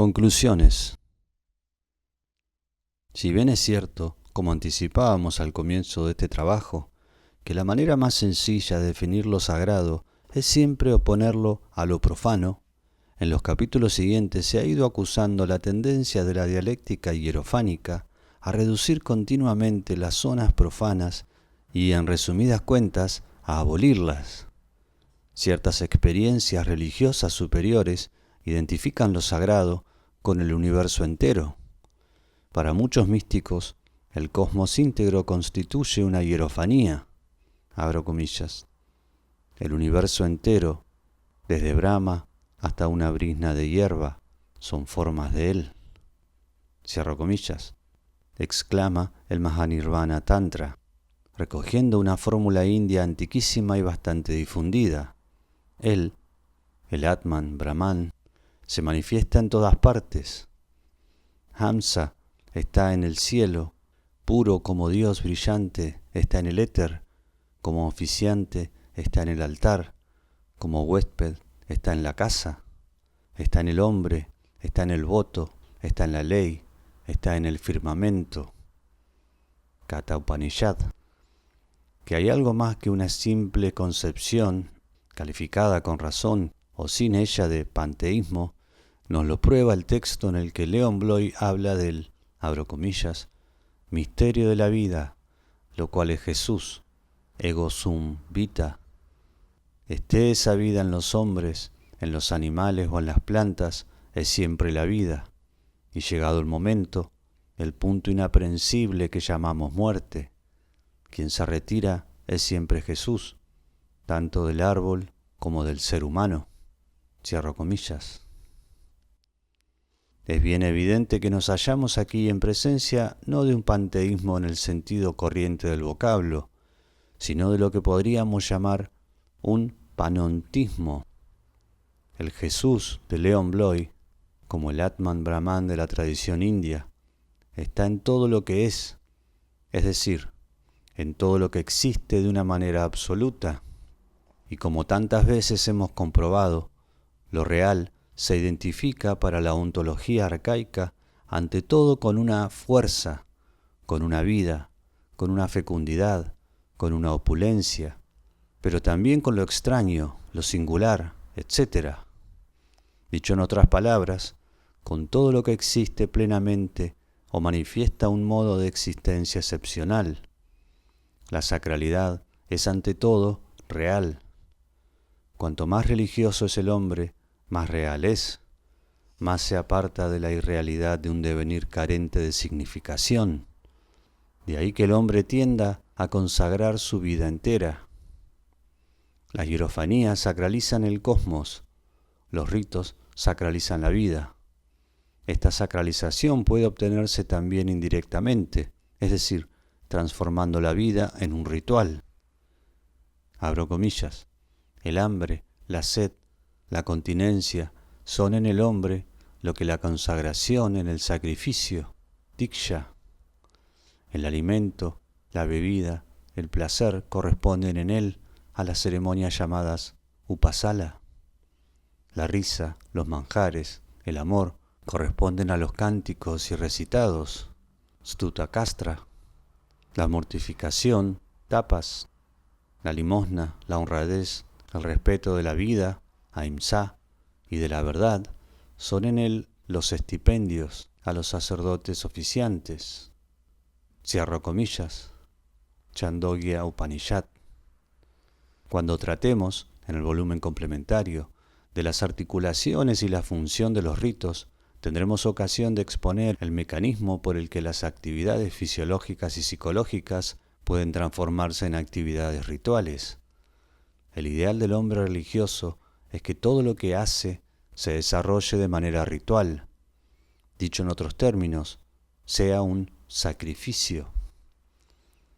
Conclusiones. Si bien es cierto, como anticipábamos al comienzo de este trabajo, que la manera más sencilla de definir lo sagrado es siempre oponerlo a lo profano, en los capítulos siguientes se ha ido acusando la tendencia de la dialéctica hierofánica a reducir continuamente las zonas profanas y, en resumidas cuentas, a abolirlas. Ciertas experiencias religiosas superiores identifican lo sagrado con el universo entero. Para muchos místicos, el cosmos íntegro constituye una hierofanía, abro comillas. El universo entero, desde Brahma hasta una brizna de hierba, son formas de él, cierro comillas, exclama el Mahanirvana Tantra, recogiendo una fórmula india antiquísima y bastante difundida. Él, el Atman Brahman, se manifiesta en todas partes. Hamsa está en el cielo, puro como Dios brillante está en el éter, como oficiante está en el altar, como huésped está en la casa, está en el hombre, está en el voto, está en la ley, está en el firmamento. Kata Upanishad. Que hay algo más que una simple concepción, calificada con razón o sin ella de panteísmo, nos lo prueba el texto en el que Leon Bloy habla del, abro comillas, misterio de la vida, lo cual es Jesús, ego sum vita. Esté esa vida en los hombres, en los animales o en las plantas, es siempre la vida. Y llegado el momento, el punto inaprehensible que llamamos muerte, quien se retira es siempre Jesús, tanto del árbol como del ser humano. Cierro comillas. Es bien evidente que nos hallamos aquí en presencia no de un panteísmo en el sentido corriente del vocablo, sino de lo que podríamos llamar un panontismo. El Jesús de Leon Bloy, como el Atman Brahman de la tradición india, está en todo lo que es decir, en todo lo que existe de una manera absoluta. Y como tantas veces hemos comprobado, lo real se identifica para la ontología arcaica ante todo con una fuerza, con una vida, con una fecundidad, con una opulencia, pero también con lo extraño, lo singular, etc. Dicho en otras palabras, con todo lo que existe plenamente o manifiesta un modo de existencia excepcional. La sacralidad es ante todo real. Cuanto más religioso es el hombre, más real es, más se aparta de la irrealidad de un devenir carente de significación. De ahí que el hombre tienda a consagrar su vida entera. Las hierofanías sacralizan el cosmos, los ritos sacralizan la vida. Esta sacralización puede obtenerse también indirectamente, es decir, transformando la vida en un ritual. Abro comillas. El hambre, la sed, la continencia son en el hombre lo que la consagración en el sacrificio, diksha. El alimento, la bebida, el placer corresponden en él a las ceremonias llamadas upasala. La risa, los manjares, el amor corresponden a los cánticos y recitados, stutakastra. La mortificación, tapas. La limosna, la honradez, el respeto de la vida, ahimsa, y de la verdad, son en él los estipendios a los sacerdotes oficiantes. Cierro comillas. Chandogya Upanishad. Cuando tratemos, en el volumen complementario, de las articulaciones y la función de los ritos, tendremos ocasión de exponer el mecanismo por el que las actividades fisiológicas y psicológicas pueden transformarse en actividades rituales. El ideal del hombre religioso es que todo lo que hace se desarrolle de manera ritual. Dicho en otros términos, sea un sacrificio.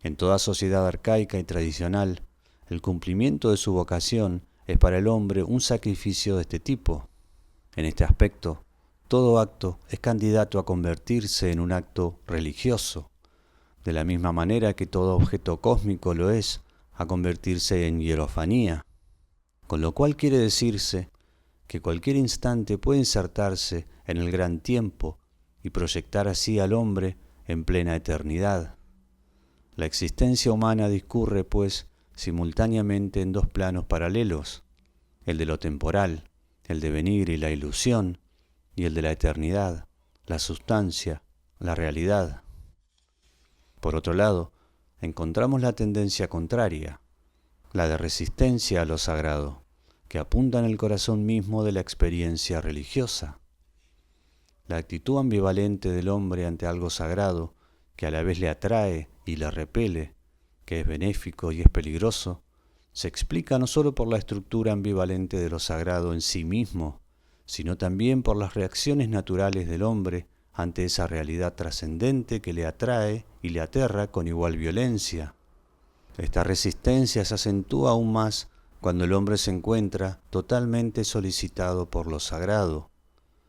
En toda sociedad arcaica y tradicional, el cumplimiento de su vocación es para el hombre un sacrificio de este tipo. En este aspecto, todo acto es candidato a convertirse en un acto religioso, de la misma manera que todo objeto cósmico lo es a convertirse en hierofanía. Con lo cual quiere decirse que cualquier instante puede insertarse en el gran tiempo y proyectar así al hombre en plena eternidad. La existencia humana discurre, pues, simultáneamente en dos planos paralelos, el de lo temporal, el devenir y la ilusión, y el de la eternidad, la sustancia, la realidad. Por otro lado, encontramos la tendencia contraria, la de resistencia a lo sagrado, que apunta en el corazón mismo de la experiencia religiosa. La actitud ambivalente del hombre ante algo sagrado, que a la vez le atrae y le repele, que es benéfico y es peligroso, se explica no solo por la estructura ambivalente de lo sagrado en sí mismo, sino también por las reacciones naturales del hombre ante esa realidad trascendente que le atrae y le aterra con igual violencia. Esta resistencia se acentúa aún más cuando el hombre se encuentra totalmente solicitado por lo sagrado,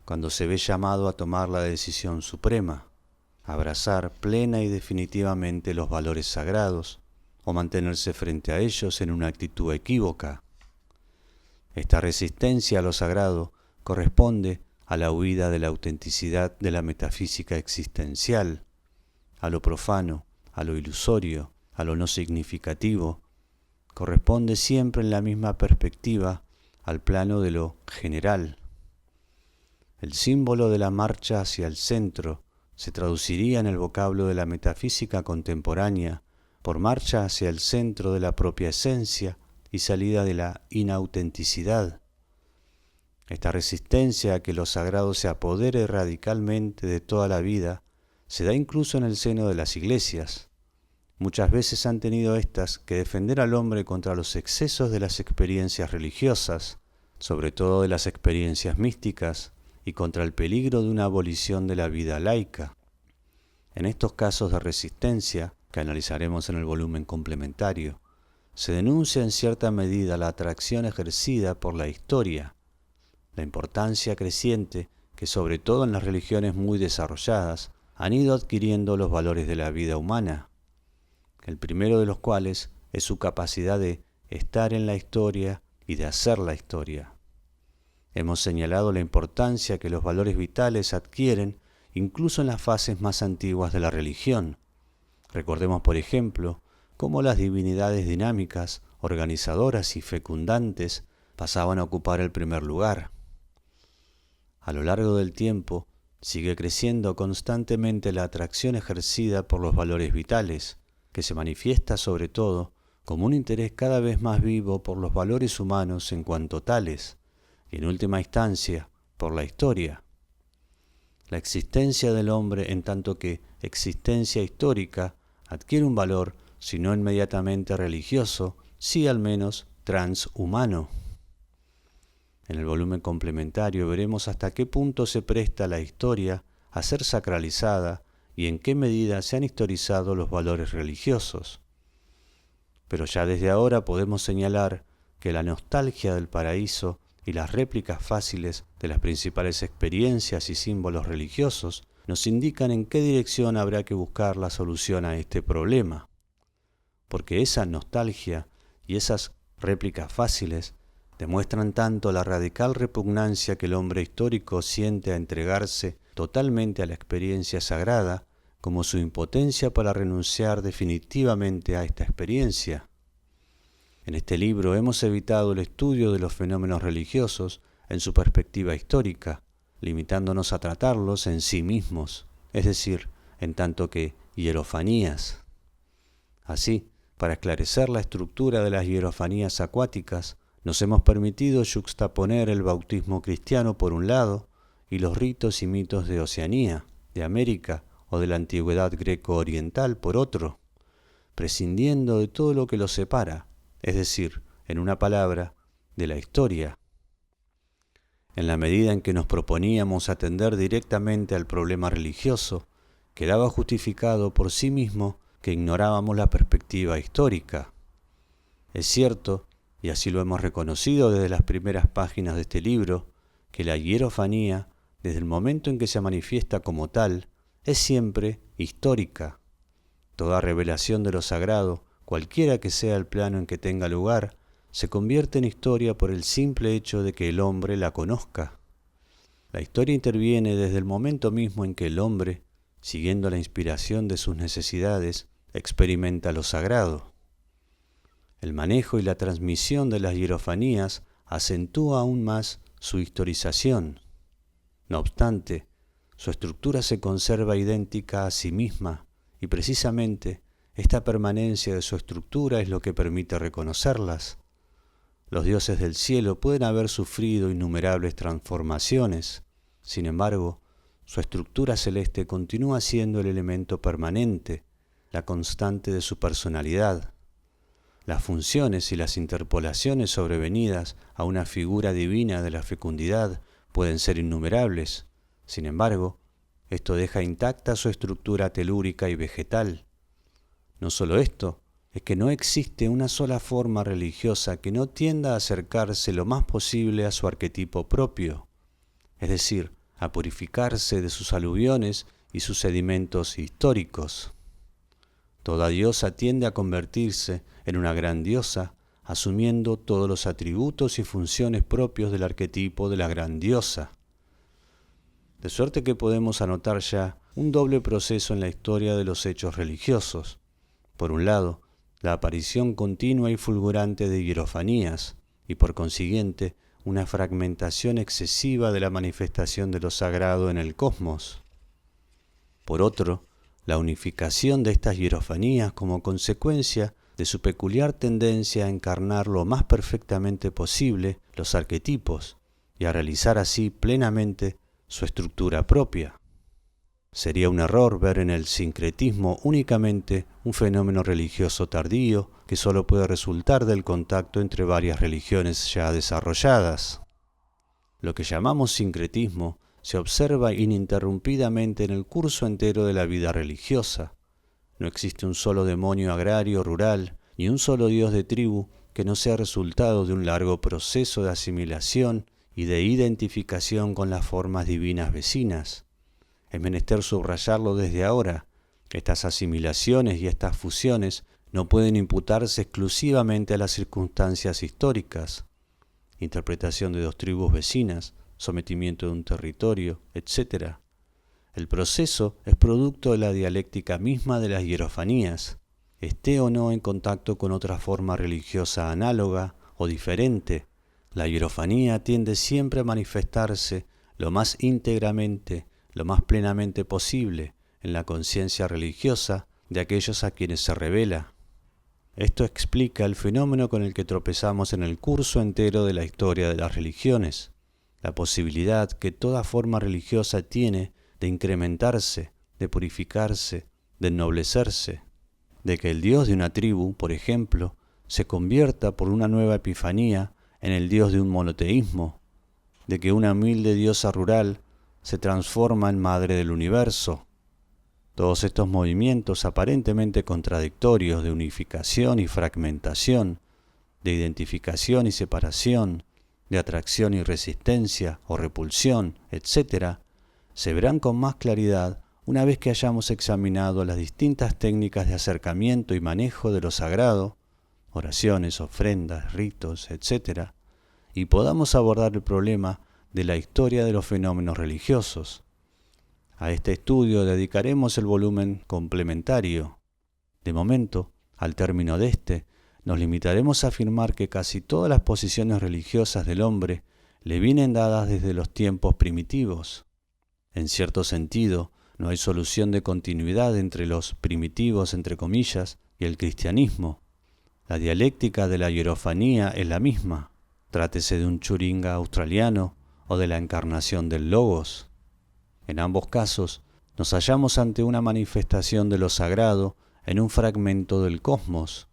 cuando se ve llamado a tomar la decisión suprema, abrazar plena y definitivamente los valores sagrados o mantenerse frente a ellos en una actitud equívoca. Esta resistencia a lo sagrado corresponde a la huida de la autenticidad de la metafísica existencial, a lo profano, a lo ilusorio, a lo no significativo, corresponde siempre en la misma perspectiva al plano de lo general. El símbolo de la marcha hacia el centro se traduciría en el vocablo de la metafísica contemporánea por marcha hacia el centro de la propia esencia y salida de la inautenticidad. Esta resistencia a que lo sagrado se apodere radicalmente de toda la vida se da incluso en el seno de las iglesias. Muchas veces han tenido éstas que defender al hombre contra los excesos de las experiencias religiosas, sobre todo de las experiencias místicas, y contra el peligro de una abolición de la vida laica. En estos casos de resistencia, que analizaremos en el volumen complementario, se denuncia en cierta medida la atracción ejercida por la historia, la importancia creciente que sobre todo en las religiones muy desarrolladas han ido adquiriendo los valores de la vida humana, el primero de los cuales es su capacidad de estar en la historia y de hacer la historia. Hemos señalado la importancia que los valores vitales adquieren incluso en las fases más antiguas de la religión. Recordemos, por ejemplo, cómo las divinidades dinámicas, organizadoras y fecundantes pasaban a ocupar el primer lugar. A lo largo del tiempo, sigue creciendo constantemente la atracción ejercida por los valores vitales, que se manifiesta sobre todo como un interés cada vez más vivo por los valores humanos en cuanto tales, y en última instancia, por la historia. La existencia del hombre en tanto que existencia histórica adquiere un valor, si no inmediatamente religioso, sí al menos transhumano. En el volumen complementario veremos hasta qué punto se presta la historia a ser sacralizada y en qué medida se han historizado los valores religiosos. Pero ya desde ahora podemos señalar que la nostalgia del paraíso y las réplicas fáciles de las principales experiencias y símbolos religiosos nos indican en qué dirección habrá que buscar la solución a este problema. Porque esa nostalgia y esas réplicas fáciles demuestran tanto la radical repugnancia que el hombre histórico siente a entregarse totalmente a la experiencia sagrada, como su impotencia para renunciar definitivamente a esta experiencia. En este libro hemos evitado el estudio de los fenómenos religiosos en su perspectiva histórica, limitándonos a tratarlos en sí mismos, es decir, en tanto que hierofanías. Así, para esclarecer la estructura de las hierofanías acuáticas, nos hemos permitido yuxtaponer el bautismo cristiano por un lado y los ritos y mitos de Oceanía, de América o de la antigüedad greco-oriental por otro, prescindiendo de todo lo que los separa, es decir, en una palabra, de la historia. En la medida en que nos proponíamos atender directamente al problema religioso, quedaba justificado por sí mismo que ignorábamos la perspectiva histórica. Es cierto, y así lo hemos reconocido desde las primeras páginas de este libro, que la hierofanía, desde el momento en que se manifiesta como tal, es siempre histórica. Toda revelación de lo sagrado, cualquiera que sea el plano en que tenga lugar, se convierte en historia por el simple hecho de que el hombre la conozca. La historia interviene desde el momento mismo en que el hombre, siguiendo la inspiración de sus necesidades, experimenta lo sagrado. El manejo y la transmisión de las hierofanías acentúa aún más su historización. No obstante, su estructura se conserva idéntica a sí misma y precisamente esta permanencia de su estructura es lo que permite reconocerlas. Los dioses del cielo pueden haber sufrido innumerables transformaciones, sin embargo, su estructura celeste continúa siendo el elemento permanente, la constante de su personalidad. Las funciones y las interpolaciones sobrevenidas a una figura divina de la fecundidad pueden ser innumerables. Sin embargo, esto deja intacta su estructura telúrica y vegetal. No solo esto, es que no existe una sola forma religiosa que no tienda a acercarse lo más posible a su arquetipo propio, es decir, a purificarse de sus aluviones y sus sedimentos históricos. Toda diosa tiende a convertirse en una gran diosa, asumiendo todos los atributos y funciones propios del arquetipo de la gran diosa. De suerte que podemos anotar ya un doble proceso en la historia de los hechos religiosos. Por un lado, la aparición continua y fulgurante de hierofanías, y por consiguiente, una fragmentación excesiva de la manifestación de lo sagrado en el cosmos. Por otro, la unificación de estas hierofanías como consecuencia de su peculiar tendencia a encarnar lo más perfectamente posible los arquetipos y a realizar así plenamente su estructura propia. Sería un error ver en el sincretismo únicamente un fenómeno religioso tardío que solo puede resultar del contacto entre varias religiones ya desarrolladas. Lo que llamamos sincretismo se observa ininterrumpidamente en el curso entero de la vida religiosa. No existe un solo demonio agrario rural, ni un solo dios de tribu que no sea resultado de un largo proceso de asimilación y de identificación con las formas divinas vecinas. Es menester subrayarlo desde ahora. Estas asimilaciones y estas fusiones no pueden imputarse exclusivamente a las circunstancias históricas. Interpretación de dos tribus vecinas, sometimiento de un territorio, etc. El proceso es producto de la dialéctica misma de las hierofanías, esté o no en contacto con otra forma religiosa análoga o diferente. La hierofanía tiende siempre a manifestarse lo más íntegramente, lo más plenamente posible en la conciencia religiosa de aquellos a quienes se revela. Esto explica el fenómeno con el que tropezamos en el curso entero de la historia de las religiones, la posibilidad que toda forma religiosa tiene de incrementarse, de purificarse, de ennoblecerse, de que el dios de una tribu, por ejemplo, se convierta por una nueva epifanía en el dios de un monoteísmo, de que una humilde diosa rural se transforma en madre del universo. Todos estos movimientos aparentemente contradictorios de unificación y fragmentación, de identificación y separación, de atracción y resistencia o repulsión, etc., se verán con más claridad una vez que hayamos examinado las distintas técnicas de acercamiento y manejo de lo sagrado, oraciones, ofrendas, ritos, etc., y podamos abordar el problema de la historia de los fenómenos religiosos. A este estudio dedicaremos el volumen complementario. De momento, al término de este, nos limitaremos a afirmar que casi todas las posiciones religiosas del hombre le vienen dadas desde los tiempos primitivos. En cierto sentido, no hay solución de continuidad entre los primitivos, entre comillas, y el cristianismo. La dialéctica de la hierofanía es la misma, trátese de un churinga australiano o de la encarnación del Logos. En ambos casos, nos hallamos ante una manifestación de lo sagrado en un fragmento del cosmos.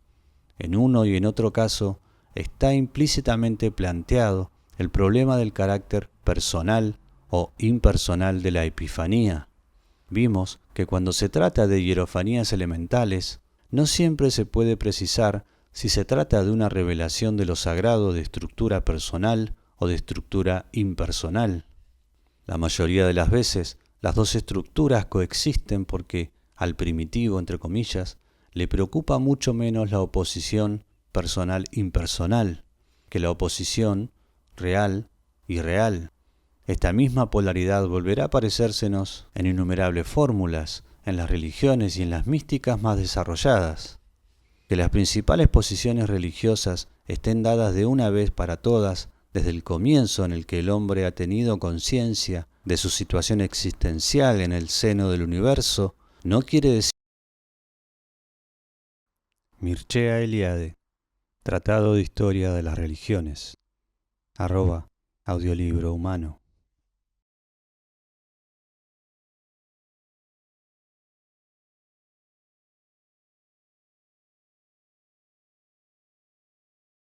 En uno y en otro caso, está implícitamente planteado el problema del carácter personal o impersonal de la epifanía. Vimos que cuando se trata de hierofanías elementales, no siempre se puede precisar si se trata de una revelación de lo sagrado de estructura personal o de estructura impersonal. La mayoría de las veces, las dos estructuras coexisten porque, al primitivo, entre comillas, le preocupa mucho menos la oposición personal-impersonal. que la oposición real y real. Esta misma polaridad volverá a aparecérsenos en innumerables fórmulas, en las religiones y en las místicas más desarrolladas. Que las principales posiciones religiosas estén dadas de una vez para todas desde el comienzo en el que el hombre ha tenido conciencia de su situación existencial en el seno del universo, no quiere decir. Mircea Eliade, Tratado de Historia de las Religiones, @ audiolibro humano.